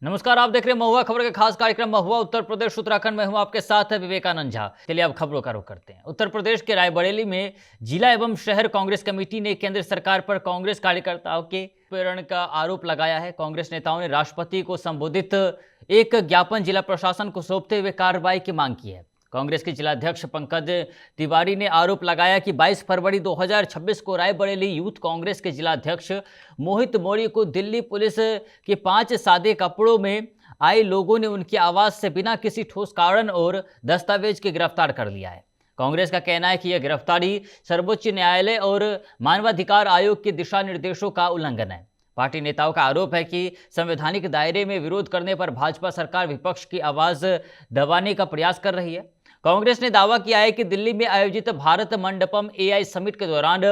नमस्कार, आप देख रहे हैं महुआ खबर के खास कार्यक्रम महुआ उत्तर प्रदेश उत्तराखंड में हूं आपके साथ है विवेकानंद झा। चलिए अब खबरों का रुख करते हैं। उत्तर प्रदेश के रायबरेली में जिला एवं शहर कांग्रेस कमेटी ने केंद्र सरकार पर कांग्रेस कार्यकर्ताओं के प्रेरण का आरोप लगाया है। कांग्रेस नेताओं ने राष्ट्रपति को संबोधित एक ज्ञापन जिला प्रशासन को सौंपते हुए कार्रवाई की मांग की है। कांग्रेस के जिलाध्यक्ष पंकज तिवारी ने आरोप लगाया कि 22 फरवरी 2026 को रायबरेली यूथ कांग्रेस के जिलाध्यक्ष मोहित मौर्य को दिल्ली पुलिस के 5 सादे कपड़ों में आए लोगों ने उनकी आवाज से बिना किसी ठोस कारण और दस्तावेज के गिरफ्तार कर लिया है। कांग्रेस का कहना है कि यह गिरफ्तारी सर्वोच्च न्यायालय और मानवाधिकार आयोग के दिशा निर्देशों का उल्लंघन है। पार्टी नेताओं का आरोप है कि संवैधानिक दायरे में विरोध करने पर भाजपा सरकार विपक्ष की आवाज दबाने का प्रयास कर रही है। कांग्रेस ने दावा किया है कि दिल्ली में आयोजित भारत मंडपम एआई समिट के दौरान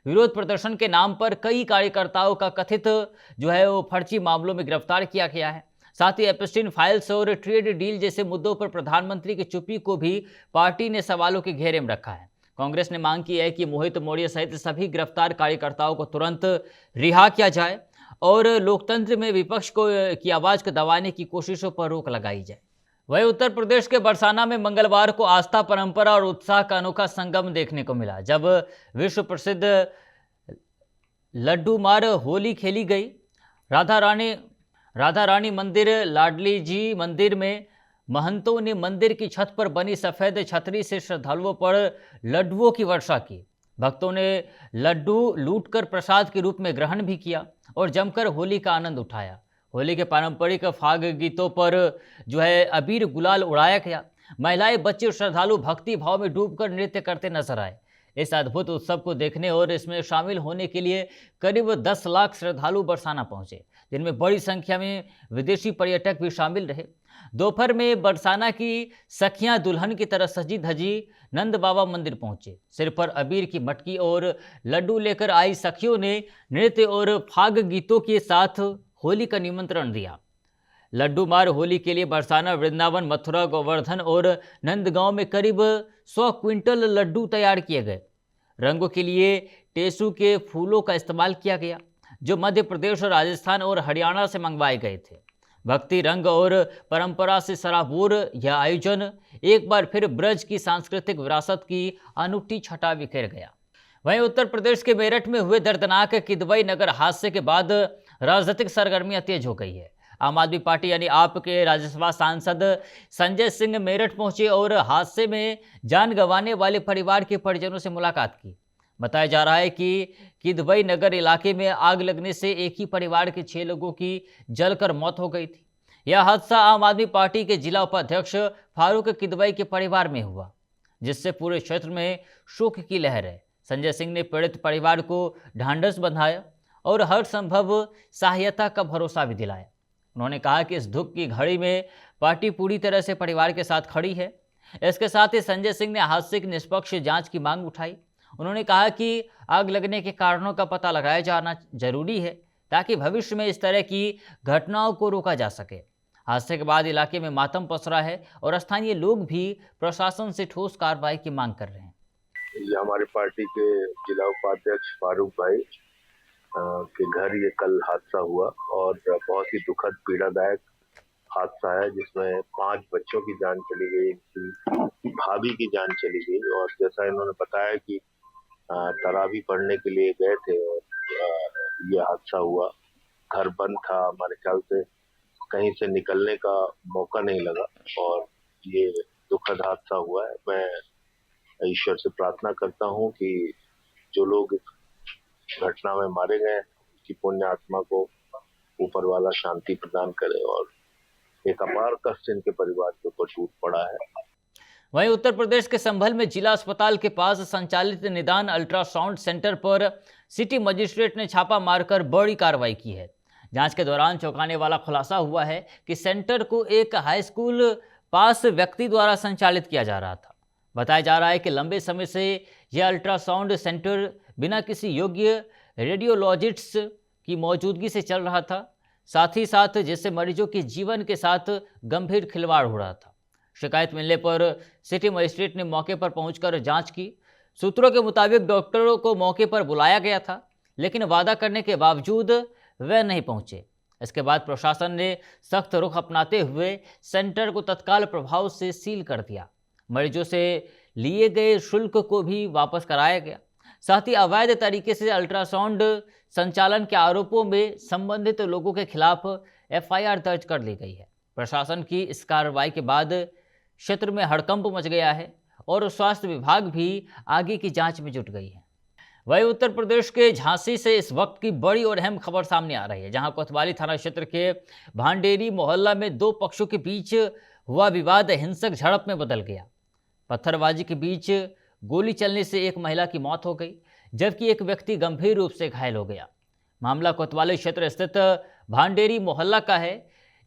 विरोध प्रदर्शन के नाम पर कई कार्यकर्ताओं का कथित वो फर्जी मामलों में गिरफ्तार किया गया है। साथ ही एप्स्टीन फाइल्स और ट्रेड डील जैसे मुद्दों पर प्रधानमंत्री की चुप्पी को भी पार्टी ने सवालों के घेरे में रखा है। कांग्रेस ने मांग की है कि मोहित मौर्य सहित सभी गिरफ्तार कार्यकर्ताओं को तुरंत रिहा किया जाए और लोकतंत्र में विपक्ष की आवाज को दबाने की कोशिशों पर रोक लगाई जाए। वहीं उत्तर प्रदेश के बरसाना में मंगलवार को आस्था, परंपरा और उत्साह का अनोखा संगम देखने को मिला, जब विश्व प्रसिद्ध लड्डू मार होली खेली गई। राधा रानी मंदिर लाडली जी मंदिर में महंतों ने मंदिर की छत पर बनी सफेद छतरी से श्रद्धालुओं पर लड्डुओं की वर्षा की। भक्तों ने लड्डू लूटकर प्रसाद के रूप में ग्रहण भी किया और जमकर होली का आनंद उठाया। होली के पारंपरिक फाग गीतों पर अबीर गुलाल उड़ाया गया। महिलाएं, बच्चे और श्रद्धालु भक्ति भाव में डूबकर नृत्य करते नजर आए। इस अद्भुत उत्सव को देखने और इसमें शामिल होने के लिए करीब 10 लाख श्रद्धालु बरसाना पहुंचे, जिनमें बड़ी संख्या में विदेशी पर्यटक भी शामिल रहे। दोपहर में बरसाना की सखियां दुल्हन की तरह सजी धजी नंद बाबा मंदिर पहुंचे। सिर पर अबीर की मटकी और लड्डू लेकर आई सखियों ने नृत्य और फाग गीतों के साथ होली का निमंत्रण दिया। लड्डू मार होली के लिए बरसाना, वृंदावन, मथुरा, गोवर्धन और नंदगांव में करीब 100 क्विंटल लड्डू तैयार किए गए। रंगों के लिए टेसू के फूलों का इस्तेमाल किया गया, जो मध्य प्रदेश, राजस्थान और हरियाणा से मंगवाए गए थे। भक्ति, रंग और परंपरा से सराबोर यह आयोजन एक बार फिर ब्रज की सांस्कृतिक विरासत की अनूठी छटा बिखेर गया। वहीं उत्तर प्रदेश के मेरठ में हुए दर्दनाक किदवई नगर हादसे के बाद राजनीतिक सरगर्मियां तेज हो गई है। आम आदमी पार्टी यानी आप के राज्यसभा सांसद संजय सिंह मेरठ पहुंचे और हादसे में जान गंवाने वाले परिवार के परिजनों से मुलाकात की। बताया जा रहा है कि किदवई नगर इलाके में आग लगने से एक ही परिवार के 6 लोगों की जलकर मौत हो गई थी। यह हादसा आम आदमी पार्टी के जिला उपाध्यक्ष फारूक किदवई के परिवार में हुआ, जिससे पूरे क्षेत्र में शोक की लहर है। संजय सिंह ने पीड़ित परिवार को ढांढस बंधाया और हर संभव सहायता का भरोसा भी दिलाया। उन्होंने कहा कि इस दुख की घड़ी में पार्टी पूरी तरह से परिवार के साथ खड़ी है। इसके साथ ही संजय सिंह ने हादसे की निष्पक्ष जांच की मांग उठाई। उन्होंने कहा कि आग लगने के कारणों का पता लगाया जाना जरूरी है, ताकि भविष्य में इस तरह की घटनाओं को रोका जा सके। हादसे के बाद इलाके में मातम पसरा है और स्थानीय लोग भी प्रशासन से ठोस कार्रवाई की मांग कर रहे हैं। ये हमारे पार्टी के जिला उपाध्यक्ष फारूक भाई के घर ये कल हादसा हुआ और बहुत ही दुखद पीड़ादायक हादसा है, जिसमें 5 बच्चों की जान चली गई, भाभी की जान चली गई। और जैसा इन्होंने बताया कि तरावी पढ़ने के लिए गए थे और ये हादसा हुआ। घर बंद था, हमारे ख्याल से कहीं से निकलने का मौका नहीं लगा और ये दुखद हादसा हुआ है। मैं ईश्वर से प्रार्थना करता हूं कि जो लोग इस घटना में मारे गए उनकी पुण्य आत्मा को ऊपर वाला शांति प्रदान करे और एक अपार कष्ट इनके परिवार के ऊपर टूट पड़ा है। वहीं उत्तर प्रदेश के संभल में जिला अस्पताल के पास संचालित निदान अल्ट्रासाउंड सेंटर पर सिटी मजिस्ट्रेट ने छापा मारकर बड़ी कार्रवाई की है। जांच के दौरान चौंकाने वाला खुलासा हुआ है कि सेंटर को एक हाई स्कूल पास व्यक्ति द्वारा संचालित किया जा रहा था। बताया जा रहा है कि लंबे समय से यह अल्ट्रासाउंड सेंटर बिना किसी योग्य रेडियोलॉजिस्ट की मौजूदगी से चल रहा था, साथ ही साथ जिससे मरीजों के जीवन के साथ गंभीर खिलवाड़ हो रहा था। शिकायत मिलने पर सिटी मजिस्ट्रेट ने मौके पर पहुंचकर जांच की। सूत्रों के मुताबिक डॉक्टरों को मौके पर बुलाया गया था, लेकिन वादा करने के बावजूद वह नहीं पहुंचे। इसके बाद प्रशासन ने सख्त रुख अपनाते हुए सेंटर को तत्काल प्रभाव से सील कर दिया। मरीजों से लिए गए शुल्क को भी वापस कराया गया। साथ ही अवैध तरीके से अल्ट्रासाउंड संचालन के आरोपों में संबंधित लोगों के खिलाफ एफआईआर दर्ज कर ली गई है। प्रशासन की इस कार्रवाई के बाद क्षेत्र में हड़कंप मच गया है और स्वास्थ्य विभाग भी आगे की जांच में जुट गई है। वहीं उत्तर प्रदेश के झांसी से इस वक्त की बड़ी और अहम खबर सामने आ रही है, जहां कोतवाली थाना क्षेत्र के भांडेरी मोहल्ला में दो पक्षों के बीच हुआ विवाद हिंसक झड़प में बदल गया। पत्थरबाजी के बीच गोली चलने से एक महिला की मौत हो गई, जबकि एक व्यक्ति गंभीर रूप से घायल हो गया। मामला कोतवाली क्षेत्र स्थित भांडेरी मोहल्ला का है,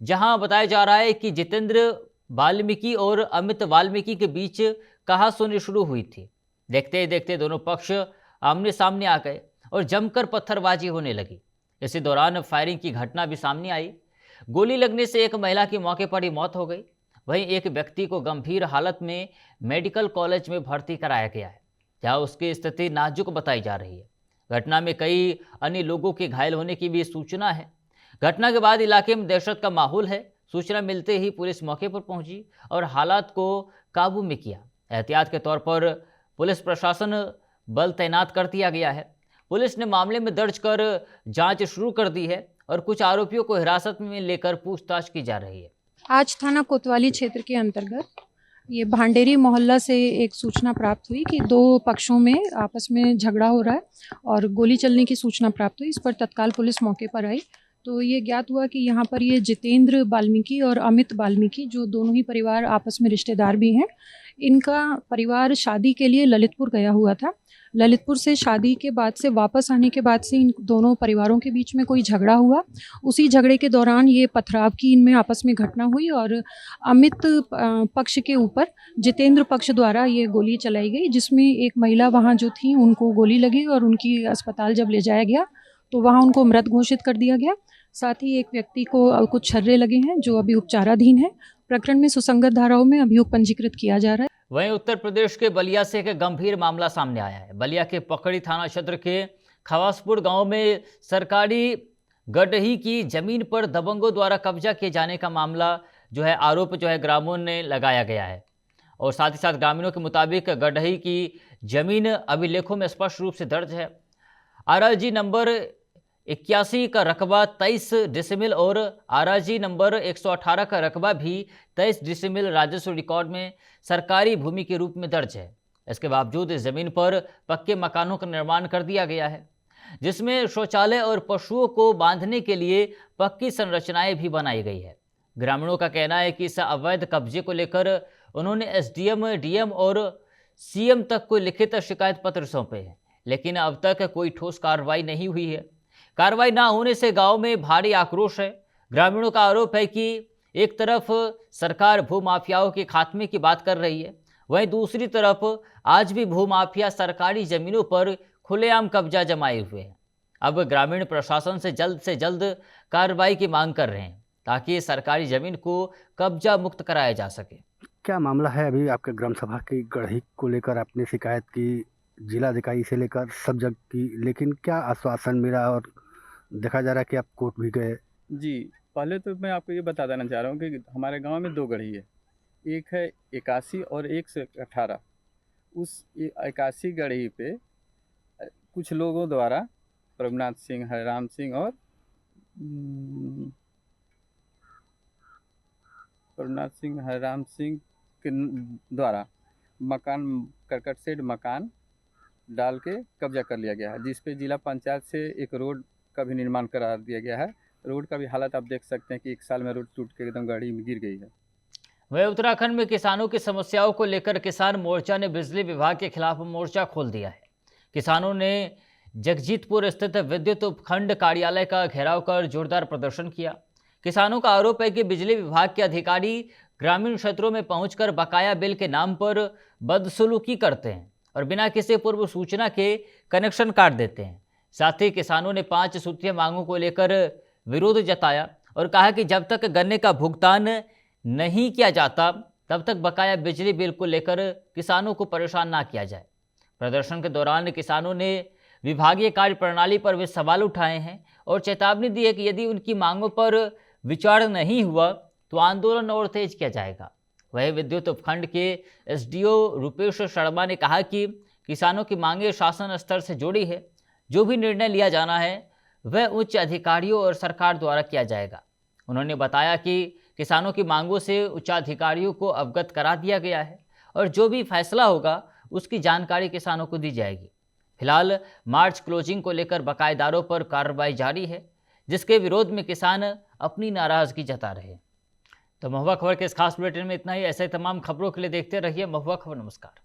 जहां बताया जा रहा है कि जितेंद्र वाल्मीकि और अमित वाल्मीकि के बीच कहासुनी शुरू हुई थी। देखते ही देखते दोनों पक्ष आमने सामने आ गए और जमकर पत्थरबाजी होने लगी। इसी दौरान फायरिंग की घटना भी सामने आई। गोली लगने से एक महिला की मौके पर ही मौत हो गई। वहीं एक व्यक्ति को गंभीर हालत में मेडिकल कॉलेज में भर्ती कराया गया है, जहां उसकी स्थिति नाजुक बताई जा रही है। घटना में कई अन्य लोगों के घायल होने की भी सूचना है। घटना के बाद इलाके में दहशत का माहौल है। सूचना मिलते ही पुलिस मौके पर पहुंची और हालात को काबू में किया। एहतियात के तौर पर पुलिस प्रशासन बल तैनात कर दिया गया है। पुलिस ने मामले में दर्ज कर जांच शुरू कर दी है और कुछ आरोपियों को हिरासत में लेकर पूछताछ की जा रही है। आज थाना कोतवाली क्षेत्र के अंतर्गत ये भांडेरी मोहल्ला से एक सूचना प्राप्त हुई कि दो पक्षों में आपस में झगड़ा हो रहा है और गोली चलने की सूचना प्राप्त हुई। इस पर तत्काल पुलिस मौके पर आई तो ये ज्ञात हुआ कि यहाँ पर ये जितेंद्र वाल्मीकि और अमित वाल्मीकि, जो दोनों ही परिवार आपस में रिश्तेदार भी हैं, इनका परिवार शादी के लिए ललितपुर गया हुआ था। ललितपुर से शादी के बाद से वापस आने के बाद से इन दोनों परिवारों के बीच में कोई झगड़ा हुआ। उसी झगड़े के दौरान ये पथराव की इनमें आपस में घटना हुई और अमित पक्ष के ऊपर जितेंद्र पक्ष द्वारा ये गोली चलाई गई, जिसमें एक महिला वहाँ जो थी उनको गोली लगी और उनकी अस्पताल जब ले जाया गया तो वहाँ उनको मृत घोषित कर दिया गया। साथ ही एक व्यक्ति को कुछ छर्रे लगे हैं जो अभी उपचाराधीन है। प्रकरण में सुसंगत धाराओं में अभियोग पंजीकृत किया जा रहा है। वहीं उत्तर प्रदेश के बलिया से एक गंभीर मामला सामने आया है। बलिया के पकड़ी थाना क्षेत्र के खवासपुर गांव में सरकारी गडही की जमीन पर दबंगों द्वारा कब्जा किए जाने का मामला आरोप ग्रामीणों ने लगाया गया है। और साथ ही साथ ग्रामीणों के मुताबिक गडही की जमीन अभिलेखों में स्पष्ट रूप से दर्ज है। आरजी नंबर 81 का रकबा 23 डिसमिल और आरजी नंबर 118 का रकबा भी 23 डिसमिल राजस्व रिकॉर्ड में सरकारी भूमि के रूप में दर्ज है। इसके बावजूद इस जमीन पर पक्के मकानों का निर्माण कर दिया गया है, जिसमें शौचालय और पशुओं को बांधने के लिए पक्की संरचनाएं भी बनाई गई है। ग्रामीणों का कहना है कि इस अवैध कब्जे को लेकर उन्होंने एसडीएम, डीएम और सीएम तक को लिखित शिकायत पत्र सौंपे हैं, लेकिन अब तक कोई ठोस कार्रवाई नहीं हुई है। कार्रवाई ना होने से गांव में भारी आक्रोश है। ग्रामीणों का आरोप है कि एक तरफ सरकार भूमाफियाओं के खात्मे की बात कर रही है, वहीं दूसरी तरफ आज भी भूमाफिया सरकारी जमीनों पर खुलेआम कब्जा जमाए हुए हैं। अब ग्रामीण प्रशासन से जल्द कार्रवाई की मांग कर रहे हैं ताकि सरकारी जमीन को कब्जा मुक्त कराया जा सके। क्या मामला है? अभी आपके ग्राम सभा की गढ़ी को लेकर आपने शिकायत की, जिलाधिकारी से लेकर सब जगह की, लेकिन क्या आश्वासन मिला और देखा जा रहा है कि आप कोर्ट भी गए? जी, पहले तो मैं आपको ये बता देना चाह रहा हूँ कि हमारे गांव में 2 गढ़ी है, एक है 81 और एक से 18। उस 81 गढ़ी पे कुछ लोगों द्वारा प्रभुनाथ सिंह, हरिराम सिंह और हरिराम सिंह के द्वारा मकान, करकट शेड मकान डाल के कब्जा कर लिया गया है, जिस पे जिला पंचायत से एक रोड का भी निर्माण करा दिया गया है। रोड का भी हालत आप देख सकते हैं कि 1 साल में रोड टूट के एकदम गाड़ी में गिर गई है। वहीं उत्तराखंड में किसानों की समस्याओं को लेकर किसान मोर्चा ने बिजली विभाग के खिलाफ मोर्चा खोल दिया है। किसानों ने जगजीतपुर स्थित विद्युत उपखंड कार्यालय का घेराव कर जोरदार प्रदर्शन किया। किसानों का आरोप है कि बिजली विभाग के अधिकारी ग्रामीण क्षेत्रों में पहुंचकर बकाया बिल के नाम पर बदसलूकी करते हैं और बिना किसी पूर्व सूचना के कनेक्शन काट देते हैं। साथ ही किसानों ने 5 सूत्रीय मांगों को लेकर विरोध जताया और कहा कि जब तक गन्ने का भुगतान नहीं किया जाता तब तक बकाया बिजली बिल को लेकर किसानों को परेशान ना किया जाए। प्रदर्शन के दौरान किसानों ने विभागीय कार्य प्रणाली पर भी सवाल उठाए हैं और चेतावनी दी है कि यदि उनकी मांगों पर विचार नहीं हुआ तो आंदोलन और तेज किया जाएगा। वहीं विद्युत उपखंड के एसडीओ रूपेश शर्मा ने कहा कि किसानों की मांगें शासन स्तर से जुड़ी है, जो भी निर्णय लिया जाना है वह उच्च अधिकारियों और सरकार द्वारा किया जाएगा। उन्होंने बताया कि किसानों की मांगों से उच्चाधिकारियों को अवगत करा दिया गया है और जो भी फैसला होगा उसकी जानकारी किसानों को दी जाएगी। फिलहाल मार्च क्लोजिंग को लेकर बकायेदारों पर कार्रवाई जारी है, जिसके विरोध में किसान अपनी नाराजगी जता रहे हैं। तो महुआ खबर के इस खास बुलेटिन में इतना ही। ऐसे तमाम खबरों के लिए देखते रहिए महुआ खबर। नमस्कार।